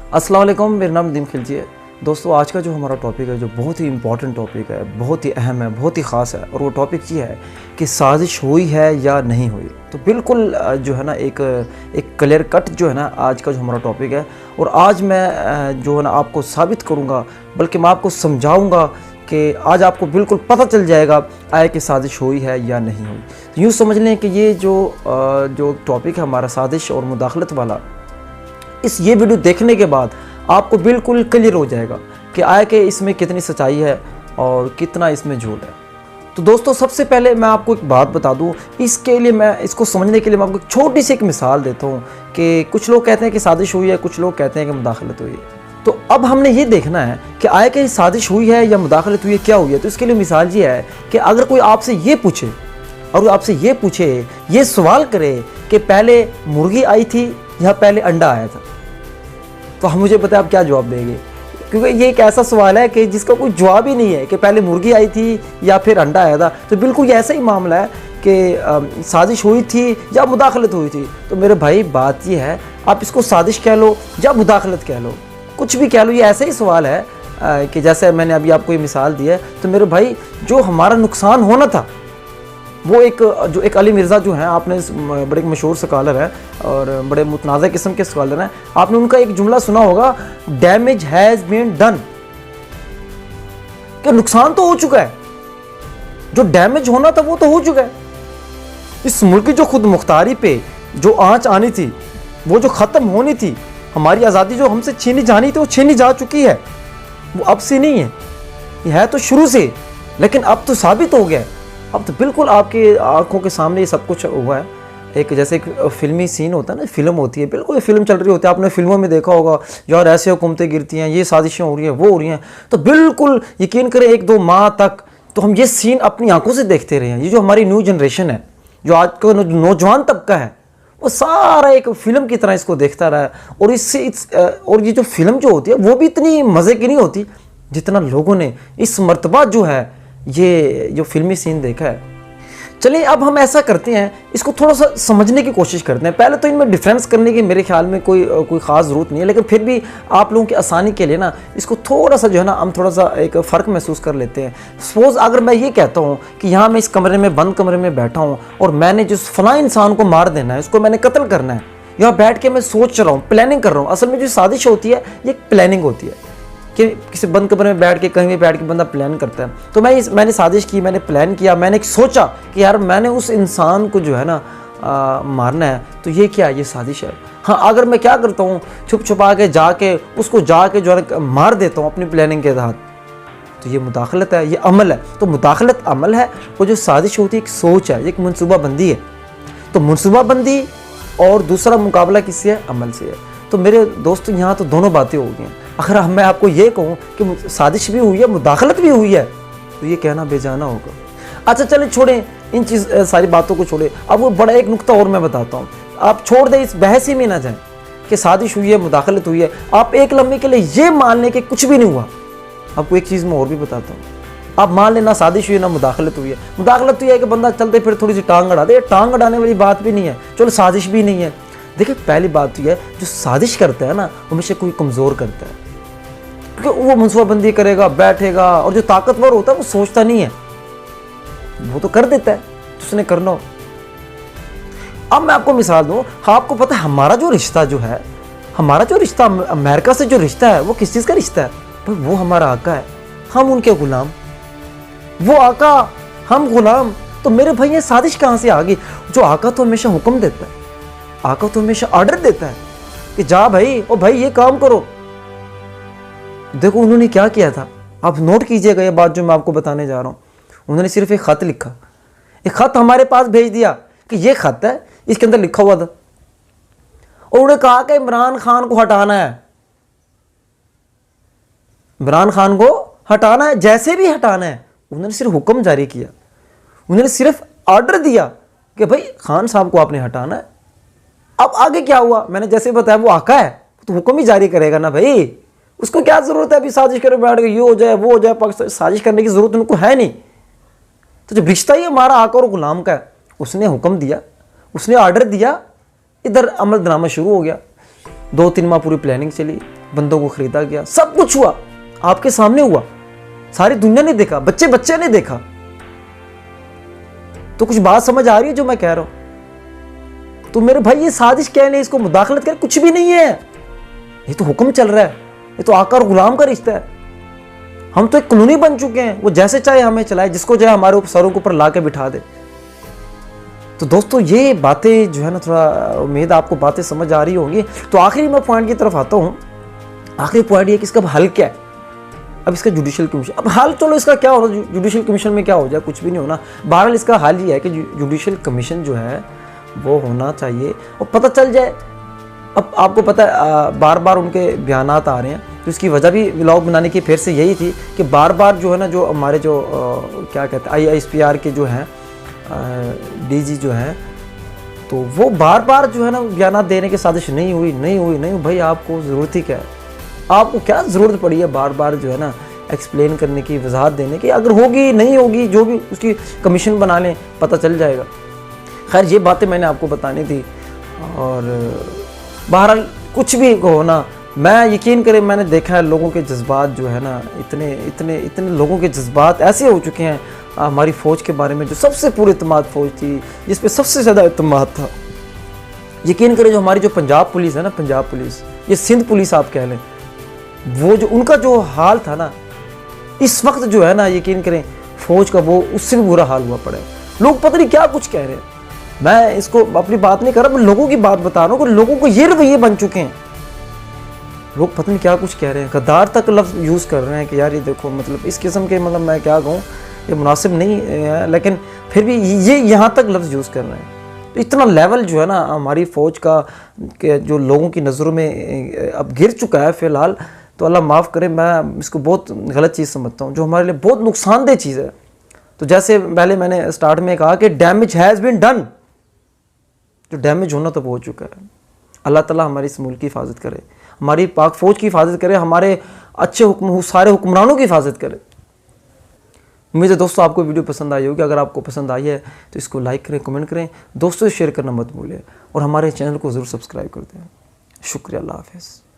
अस्सलाम वालेकुम, मेरा नाम नदीम खिलजी है। दोस्तों, आज का जो हमारा टॉपिक है जो बहुत ही इंपॉर्टेंट टॉपिक है, बहुत ही अहम है, बहुत ही ख़ास है, और वो टॉपिक ये है कि साजिश हुई है या नहीं हुई। तो बिल्कुल जो है ना एक क्लियर कट जो है ना आज का जो हमारा टॉपिक है, और आज मैं जो है ना आपको साबित करूँगा, बल्कि मैं आपको समझाऊँगा कि आज आपको बिल्कुल पता चल जाएगा आया कि साजिश हुई है या नहीं हुई। तो यूँ समझ लें कि ये जो टॉपिक है हमारा साजिश और मुदाखलत वाला, ये वीडियो देखने के बाद आपको बिल्कुल क्लियर हो जाएगा कि आया कि इसमें कितनी सच्चाई है और कितना इसमें झूठ है। तो दोस्तों, सबसे पहले मैं आपको एक बात बता दूं, इसके लिए मैं इसको समझने के लिए मैं आपको छोटी सी एक मिसाल देता हूं कि कुछ लोग कहते हैं कि साजिश हुई है, कुछ लोग कहते हैं कि मुदाखलत हुई है। तो अब हमने ये देखना है कि आया कि साजिश हुई है या मुदाखलत हुई है, क्या हुई है। तो इसके लिए मिसाल ये है कि अगर कोई आपसे ये पूछे ये सवाल करे कि पहले मुर्गी आई थी या पहले अंडा आया था, तो हम मुझे पता है आप क्या जवाब देंगे, क्योंकि ये एक ऐसा सवाल है कि जिसका कोई जवाब ही नहीं है कि पहले मुर्गी आई थी या फिर अंडा आया था। तो बिल्कुल ऐसा ही मामला है कि साजिश हुई थी या मुदाखलत हुई थी। तो मेरे भाई, बात ये है, आप इसको साजिश कह लो या मुदाखलत कह लो, कुछ भी कह लो, ये ऐसा ही सवाल है कि जैसे मैंने अभी आपको ये मिसाल दी है। तो मेरे भाई, जो हमारा नुकसान होना था वो एक अली मिर्ज़ा जो हैं, आपने बड़े मशहूर स्कॉलर हैं और बड़े मुतनाज़ा किस्म के स्कॉलर हैं, आपने उनका एक जुमला सुना होगा, डैमेज हैज़ बीन डन, कि नुकसान तो हो चुका है, जो डैमेज होना था वो तो हो चुका है। इस मुल्क की जो खुद मुख्तारी पे जो आंच आनी थी, वो जो ख़त्म होनी थी, हमारी आज़ादी जो हमसे छीनी जानी थी वो छीनी जा चुकी है, वो अब से नहीं है, ये है तो शुरू से, लेकिन अब तो साबित हो गया है। अब तो बिल्कुल आपकी आंखों के सामने ये सब कुछ हुआ है। एक जैसे एक फिल्मी सीन होता है ना, फिल्म होती है, बिल्कुल फिल्म चल रही होती है, आपने फिल्मों में देखा होगा, यार ऐसे हुकूमतें गिरती हैं, ये साजिशें हो रही हैं, वो हो रही हैं। तो बिल्कुल यकीन करें 1-2 माह तक तो हम ये सीन अपनी आंखों से देखते रहे हैं। ये जो हमारी न्यू जनरेशन है, जो आज का नौजवान तबका है, वो सारा एक फ़िल्म की तरह इसको देखता रहा है। और ये जो फिल्म जो होती है वो भी इतनी मज़े की नहीं होती जितना लोगों ने इस मर्तबा जो है ये जो फिल्मी सीन देखा है। चलिए, अब हम ऐसा करते हैं, इसको थोड़ा सा समझने की कोशिश करते हैं। पहले तो इनमें डिफरेंस करने की मेरे ख्याल में कोई ख़ास ज़रूरत नहीं है, लेकिन फिर भी आप लोगों की आसानी के लिए ना इसको थोड़ा सा जो है ना हम थोड़ा सा एक फ़र्क महसूस कर लेते हैं। सपोज़ अगर मैं ये कहता हूँ कि यहाँ मैं इस कमरे में, बंद कमरे में बैठा हूँ और मैंने जिस फलां इंसान को मार देना है, उसको मैंने कत्ल करना है, यहाँ बैठ के मैं सोच रहा हूँ, प्लानिंग कर रहा हूँ। असल में जो साजिश होती है ये एक प्लानिंग होती है कि किसी बंद कमरे में बैठ के, कहीं भी बैठ के बंदा प्लान करता है। तो मैंने साजिश की, मैंने प्लान किया, मैंने सोचा कि यार मैंने उस इंसान को जो है ना मारना है, तो ये क्या है, ये साजिश है। हाँ, अगर मैं क्या करता हूँ, छुप छुपा के उसको जाके जो है मार देता हूँ अपनी प्लानिंग के तहत, तो ये मुदाखलत है, ये अमल है। तो मुदाखलत अमल है, वो जो साजिश होती है एक सोच है, एक मनसूबाबंदी है। तो मनसूबाबंदी और दूसरा मुकाबला किससे है, अमल से है। तो मेरे दोस्तों, यहाँ तो दोनों बातें हो गई हैं। अगर मैं आपको ये कहूँ कि साजिश भी हुई है, मुदाखलत भी हुई है, तो ये कहना बेजाना होगा। अच्छा चले, छोड़ें इन सारी बातों को, छोड़े। अब वो बड़ा एक नुक्ता और मैं बताता हूँ, आप छोड़ दें, इस बहस ही में ना जाएं कि साजिश हुई है, मुदाखलत हुई है। आप एक लम्हे के लिए ये मान लें कि कुछ भी नहीं हुआ। आपको एक चीज़ मैं और भी बताता हूँ, आप मान लें ना साजिश हुई है ना मुदाखलत हुई है। मुदाखलत हुई है कि बंदा चलते फिर थोड़ी सी टांग अड़ा दे, टांग अड़ाने वाली बात भी नहीं है, चलो साजिश भी नहीं है। देखिए, पहली बात तो यह है, जो साजिश करता है ना, हमेशा कोई कमज़ोर करता है, क्योंकि वो मनसूबाबंदी करेगा, बैठेगा, और जो ताकतवर होता है वो सोचता नहीं है, वो तो कर देता है उसने करना हो। अब मैं आपको मिसाल दूं, आपको पता है हमारा जो रिश्ता अमेरिका से जो रिश्ता है, वो किस चीज़ का रिश्ता है भाई? वो हमारा आका है, हम उनके गुलाम, वो आका, हम गुलाम। तो मेरे भाई, ये साजिश कहाँ से आ गई? जो आका तो हमेशा हुक्म देता है, आका तो हमेशा ऑर्डर देता है कि जा भाई, ओ भाई ये काम करो। देखो उन्होंने क्या किया था, आप नोट कीजिएगा ये बात जो मैं आपको बताने जा रहा हूँ। उन्होंने सिर्फ एक ख़त लिखा, एक ख़त हमारे पास भेज दिया कि ये ख़त है, इसके अंदर लिखा हुआ था, और उन्होंने कहा कि इमरान खान को हटाना है, इमरान खान को हटाना है, जैसे भी हटाना है। उन्होंने सिर्फ हुक्म जारी किया, उन्होंने सिर्फ ऑर्डर दिया कि भाई खान साहब को आपने हटाना है। अब आगे क्या हुआ, मैंने जैसे बताया, वो आका है तो हुक्म ही जारी करेगा ना भाई, उसको क्या ज़रूरत है अभी साजिश करे बैठ के, ये हो जाए वो हो जाए। पाकिस्तान साजिश करने की ज़रूरत उनको है नहीं। तो जब रिश्ता ही हमारा आका और गुलाम का है, उसने हुक्म दिया, उसने ऑर्डर दिया, इधर अमल दरामद शुरू हो गया। 2-3 माह पूरी प्लानिंग चली, बंदों को खरीदा गया, सब कुछ हुआ, आपके सामने हुआ, सारी दुनिया ने देखा, बच्चे बच्चे ने देखा। तो कुछ बात समझ आ रही है जो मैं कह रहा हूं? तो मेरे भाई ये साजिश क्या है, इसको मुदाखलत कर कुछ भी नहीं है, ये तो हुक्म चल रहा है, ये तो आका और गुलाम का रिश्ता है। हम तो एक कॉलोनी बन चुके हैं, वो जैसे चाहे हमें चलाए, जिसको चाहे हमारे सरों के ऊपर ला के बिठा दे। तो दोस्तों ये बातें जो है ना, थोड़ा उम्मीद आपको बातें समझ आ रही होंगी। तो आखिरी मैं पॉइंट की तरफ आता हूँ। आखिरी पॉइंट ये कि इसका हल क्या है। अब इसका जुडिशियल कमीशन, अब हाल चलो इसका क्या होना, जुडिशियल कमीशन में क्या हो जाए, कुछ भी नहीं होना। बहरहाल इसका हाल ये है कि जुडिशियल कमीशन जो है वो होना चाहिए और पता चल जाए। अब आपको पता है बार बार उनके बयानात आ रहे हैं, तो इसकी वजह भी व्लॉग बनाने की फिर से यही थी कि बार बार जो है ना, जो हमारे जो क्या कहते हैं ISPR के जो हैं DG जो हैं, तो वो बार बार जो है ना बयानात देने की साजिश नहीं हुई। भाई आपको ज़रूरत ही क्या है, आपको क्या ज़रूरत पड़ी है बार बार जो है ना एक्सप्लेन करने की, वजाहत देने की। अगर होगी नहीं होगी, जो भी उसकी कमीशन बना लें, पता चल जाएगा। खैर ये बातें मैंने आपको बतानी थी। और बहरहाल कुछ भी हो ना, मैं यकीन करें, मैंने देखा है लोगों के जज्बात जो है ना, इतने लोगों के जज्बात ऐसे हो चुके हैं हमारी फ़ौज के बारे में, जो सबसे पूरी इत्मीनान फ़ौज थी, जिस पे सबसे ज़्यादा इत्मीनान था। यकीन करें जो हमारी जो पंजाब पुलिस है ना, पंजाब पुलिस, ये सिंध पुलिस आप कह लें, वो जो उनका जो हाल था ना इस वक्त जो है ना, यकीन करें फ़ौज का वो उससे भी बुरा हाल हुआ पड़ा है। लोग पता नहीं क्या कुछ कह रहे हैं, मैं इसको अपनी बात नहीं कर रहा, मैं लोगों की बात बता रहा हूँ कि लोगों को ये रवैये बन चुके हैं। लोग पता नहीं क्या कुछ कह रहे हैं, गद्दार तक लफ्ज़ यूज़ कर रहे हैं कि यार ये देखो, मतलब इस किस्म के, मतलब मैं क्या कहूँ, ये मुनासिब नहीं है, लेकिन फिर भी ये यहाँ तक लफ्ज़ यूज़ कर रहे हैं। तो इतना लेवल जो है ना हमारी फ़ौज का जो लोगों की नज़रों में अब गिर चुका है फ़िलहाल। तो अल्लाह माफ़ करे, मैं इसको बहुत गलत चीज़ समझता हूँ, जो हमारे लिए बहुत नुकसानदेह चीज़ है। तो जैसे पहले मैंने स्टार्ट में कहा कि डैमेज हैज़ बीन डन, जो डैमेज होना तो हो चुका है। अल्लाह ताला हमारी इस मुल्क की हिफाजत करे, हमारी पाक फ़ौज की हिफाजत करे, हमारे अच्छे सारे हुक्मरानों की हिफाजत करे। उम्मीद है दोस्तों आपको वीडियो पसंद आई होगी। अगर आपको पसंद आई है तो इसको लाइक करें, कमेंट करें, दोस्तों से शेयर करना मत भूलें और हमारे चैनल को ज़रूर सब्सक्राइब कर दें। शुक्रिया, अल्लाह हाफ़िज़।